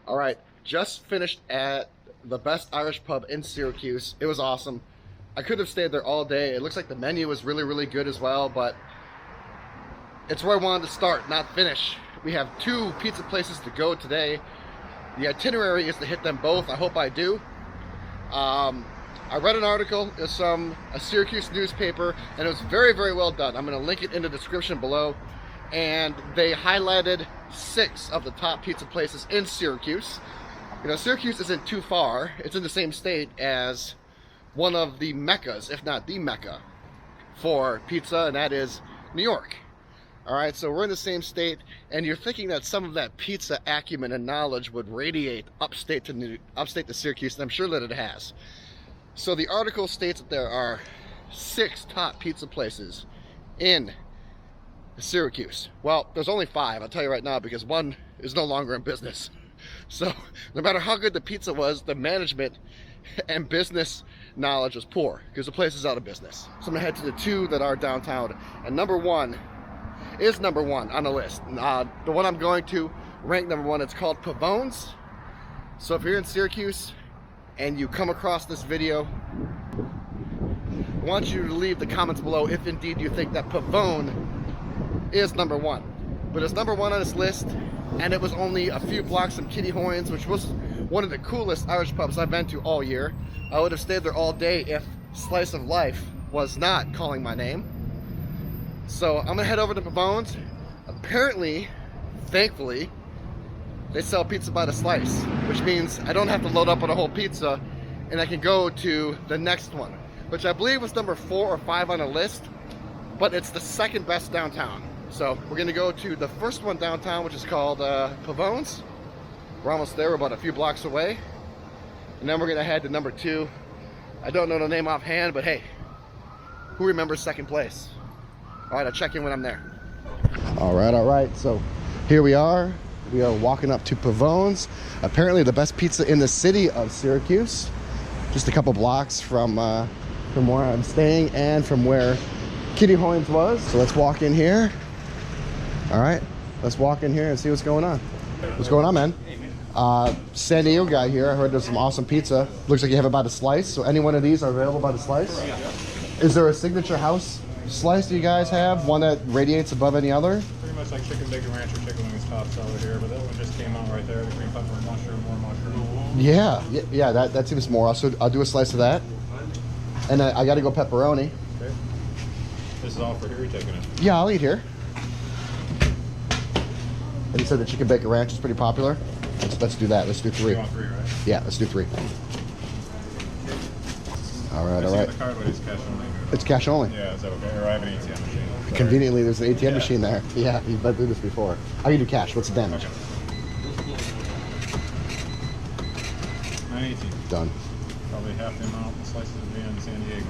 All right, just finished at the best Irish pub in Syracuse. It was awesome. I could have stayed there all day. It looks like the menu was really, really good as well, but it's where I wanted to start, not finish. We have 2 pizza places to go today. The itinerary is to hit them both. I hope I do. I read an article. It's from a Syracuse newspaper, and it was very, very well done. I'm going to link it in the description below. And they highlighted 6 of the top pizza places in Syracuse. You know, Syracuse isn't too far. It's in the same state as one of the meccas, if not the mecca, for pizza, and that is New York. All right, so we're in the same state, and you're thinking that some of that pizza acumen and knowledge would radiate upstate to Syracuse, and I'm sure that it has. So the article states that there are 6 top pizza places in Syracuse. Well, there's only 5, I'll tell you right now, because one is no longer in business. So no matter how good the pizza was, the management and business knowledge was poor because the place is out of business. So I'm gonna head to the 2 that are downtown, and number 1 is number 1 on the list. The one I'm going to rank number 1, it's called Pavone's. So if you're in Syracuse and you come across this video, I want you to leave the comments below if indeed you think that Pavone is number 1. But it's number 1 on this list, and it was only a few blocks from Kitty Hoynes, which was one of the coolest Irish pubs I've been to all year. I would have stayed there all day if Slice of Life was not calling my name. So I'm gonna head over to Pavone's. Apparently, thankfully, they sell pizza by the slice, which means I don't have to load up on a whole pizza, and I can go to the next one, which I believe was number 4 or 5 on the list, but it's the 2nd best downtown. So we're gonna go to the first one downtown, which is called Pavone's. We're almost there, we're about a few blocks away. And then we're gonna head to number 2. I don't know the name offhand, but hey, who remembers 2nd place? All right, I'll check in when I'm there. All right, so here we are. We are walking up to Pavone's, apparently the best pizza in the city of Syracuse. Just a couple blocks from where I'm staying and from where Kitty Hoynes was. So let's walk in here. All right, let's walk in here and see what's going on. What's going on, man? San Diego guy here. I heard there's some awesome pizza. Looks like you have it by the slice. So any one of these are available by the slice? Yeah. Is there a signature house slice do you guys have? One that radiates above any other? Pretty much like chicken bacon ranch or chicken wings top seller here, but that one just came out right there. The green pepper and mushroom, more mushroom. Yeah, that seems more. So I'll do a slice of that. And I got to go pepperoni. Okay. This is all for here, you're taking it? Yeah, I'll eat here. And you said the chicken bacon ranch is pretty popular? Let's do that. Let's do 3. You want 3, right? Yeah, let's do 3. All right. The card, but it's cash only. It's cash only? Yeah, is that okay? Or I have an ATM machine. Sorry. Conveniently, there's an ATM machine there. Yeah, you've been through this before. I can do cash. What's the damage? Okay. 918. Done. Probably half the amount the slices would be in San Diego.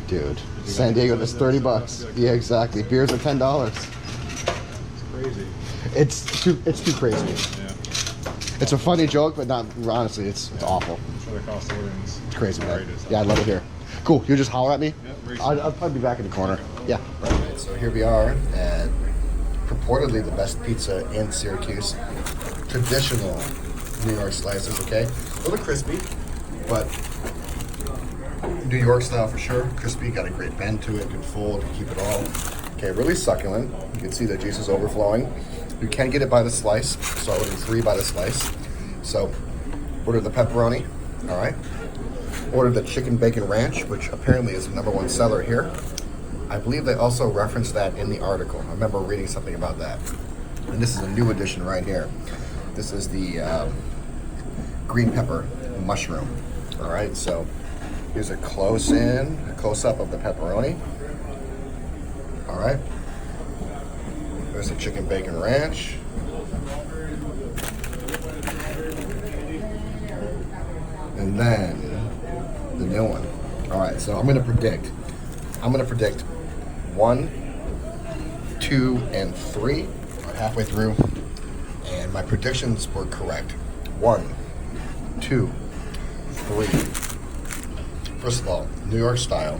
Dude, San Diego, that's 30 bucks. Yeah, exactly. Beers are $10. It's crazy. It's too crazy. Yeah. It's a funny joke, but not honestly. It's awful. I'm sure the cost of living is crazy, man. Yeah, I'd love it here. Cool. You just holler at me. Yeah, I'll probably be back in the corner. Okay. Yeah. Right. So here we are at purportedly the best pizza in Syracuse. Traditional New York slices. Okay, a little crispy, but New York style for sure. Crispy, got a great bend to it, good fold, keep it all. Okay, really succulent. You can see the juice is overflowing. You can get it by the slice, so I ordered 3 by the slice. So, ordered the pepperoni, all right. Ordered the chicken bacon ranch, which apparently is the number 1 seller here. I believe they also referenced that in the article. I remember reading something about that. And this is a new addition right here. This is the green pepper mushroom, all right. So, here's a close-up of the pepperoni. All right. There's the chicken bacon ranch. And then the new one. All right, so I'm gonna predict 1, 2, and 3. We're halfway through, and my predictions were correct. 1, 2, 3. First of all, New York style,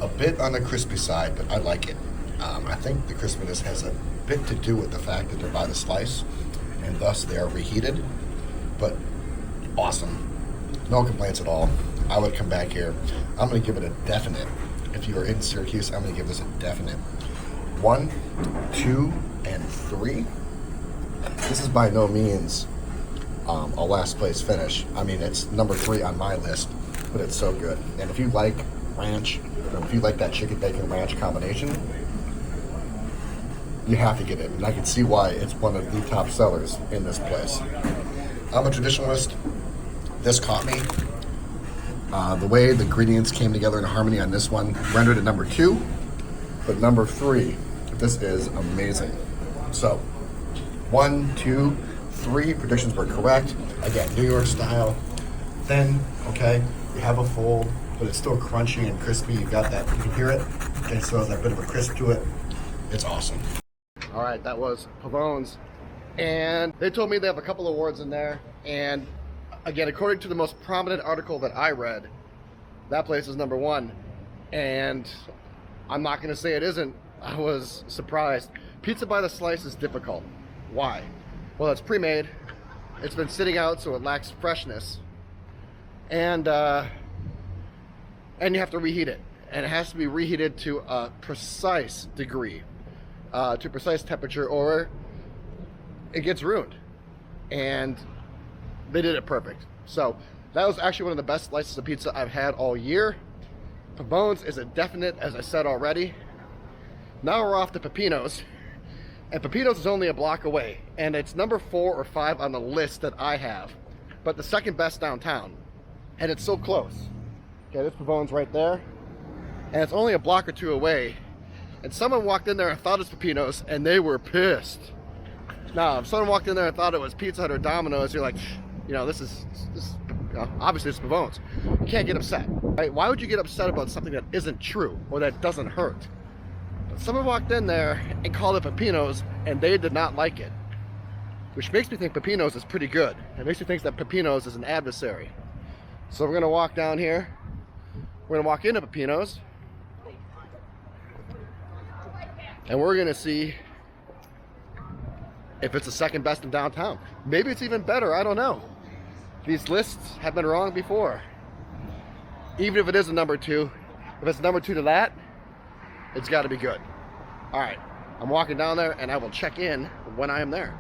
a bit on the crispy side, but I like it. I think the crispiness has a bit to do with the fact that they're by the slice, and thus they are reheated. but awesome. No complaints at all. I would come back here. I'm going to give it a definite. If you are in Syracuse, I'm going to give this a definite 1, 2, and 3. This is by no means a last place finish. I mean, it's number 3 on my list, but it's so good. And if you like ranch, or if you like that chicken bacon ranch combination, you have to get it. And I can see why it's one of the top sellers in this place. I'm a traditionalist. This caught me. The way the ingredients came together in harmony on this one rendered it number 2, but number 3, this is amazing. So 1, 2, 3 predictions were correct. Again, New York style, thin, okay, you have a fold, but it's still crunchy and crispy. You got that, you can hear it, okay, so there's a bit of a crisp to it. It's awesome. All right, that was Pavone's, and they told me they have a couple awards in there, and again, according to the most prominent article that I read, that place is number 1, and I'm not going to say it isn't. I was surprised. Pizza by the slice is difficult. Why? Well, it's pre-made. It's been sitting out, so it lacks freshness, and you have to reheat it, and it has to be reheated to a precise degree, to a precise temperature, or it gets ruined. And they did it perfect. So that was actually one of the best slices of pizza I've had all year. Pavone's is a definite, as I said already. Now we're off to Peppino's, and Peppino's is only a block away, and it's number 4 or 5 on the list that I have, but the second best downtown, and it's so close. Okay, this Pavone's right there, and it's only a block or 2 away, and someone walked in there and thought it was Peppino's, and they were pissed. Now, if someone walked in there and thought it was Pizza Hut or Domino's, you're like, you know, this obviously it's Pavone's. You can't get upset, right? Why would you get upset about something that isn't true or that doesn't hurt? But someone walked in there and called it Peppino's, and they did not like it, which makes me think Peppino's is pretty good. It makes me think that Peppino's is an adversary. So we're gonna walk down here. We're gonna walk into Peppino's, and we're gonna see if it's the second best in downtown. Maybe it's even better, I don't know. These lists have been wrong before. Even if it is a number 2, if it's number 2 to that, it's gotta be good. All right, I'm walking down there, and I will check in when I am there.